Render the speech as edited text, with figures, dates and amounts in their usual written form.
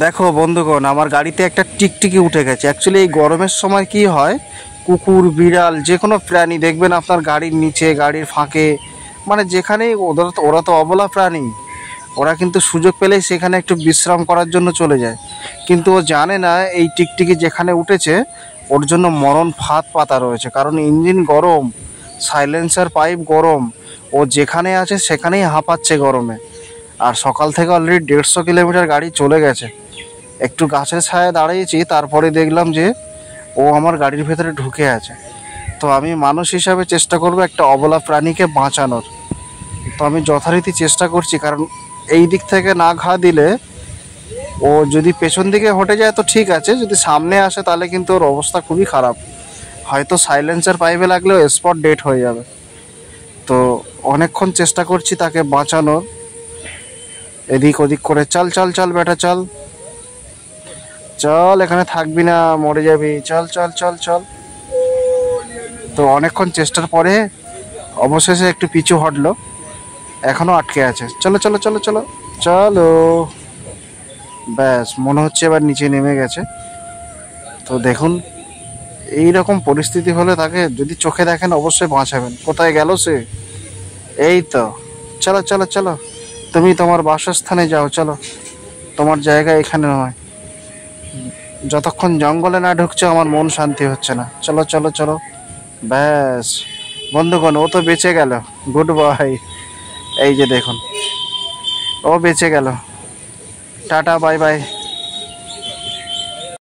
দেখো বন্ধুগণ, আমার গাড়িতে একটা টিকটিকি উঠে গেছে। অ্যাকচুয়ালি এই গরমের সময় কি হয়, কুকুর বিড়াল যে কোনো প্রাণী দেখবেন আপনার গাড়ির নিচে, গাড়ির ফাঁকে, মানে যেখানেই ওরা তো অবলা প্রাণী। ওরা কিন্তু সুযোগ পেলেই সেখানে একটু বিশ্রাম করার জন্য চলে যায়। কিন্তু ও জানে না এই টিকটিকি যেখানে উঠেছে ওর জন্য মরণ ফাঁদ পাতা রয়েছে। কারণ ইঞ্জিন গরম, সাইলেন্সার পাইপ গরম, ও যেখানে আছে সেখানেই হাঁপাচ্ছে গরমে। আর সকাল থেকে অলরেডি 150 কিলোমিটার গাড়ি চলে গেছে। একটু গাছের ছায়ায় দাঁড়িয়েছি, তারপরে দেখলাম যে ও আমার গাড়ির ভেতরে ঢুকে আছে। তো আমি মানুষ হিসাবে চেষ্টা করব একটা অবলা প্রাণীকে বাঁচানোর। তো আমি যথারীতি চেষ্টা করছি, কারণ এই দিক থেকে না ঘা দিলে ও যদি পেছন দিকে হটে যায় তো ঠিক আছে, যদি সামনে আসে তাহলে কিন্তু ওর অবস্থা খুবই খারাপ। হয়তো সাইলেন্সার পাইপে লাগলেও স্পট ডেট হয়ে যাবে। তো অনেকক্ষণ চেষ্টা করছি তাকে বাঁচানোর, এদিক ওদিক করে। চল চল চল বেটা চল চল, এখানে থাকবি না, মরে যাবি, চল চল চল চল। তো অনেকক্ষণ চেষ্টার পরে অবশেষে একটু পিছু হটলো, এখনো আটকে আছে। চলো চলো চলো চলো চলো, ব্যাস মনে হচ্ছে এবার নিচে নেমে গেছে। তো দেখুন, এই রকম পরিস্থিতি হলে তাকে যদি চোখে দেখেন অবশ্যই বাঁচাবেন। কোথায় গেল সে? এই তো, চলো চলো চলো, তুমি তোমার বাসস্থানে যাও, চলো, তোমার জায়গা এখানে নয়। যতক্ষণ জঙ্গলে না ঢুকছো আমার মন শান্তি হচ্ছে না। চলো চলো চলো, ব্যাস বন্ধুগণ, ও তো বেঁচে গেল। Good bye. এই যে দেখুন, ও বেঁচে গেল। Tata, bye bye.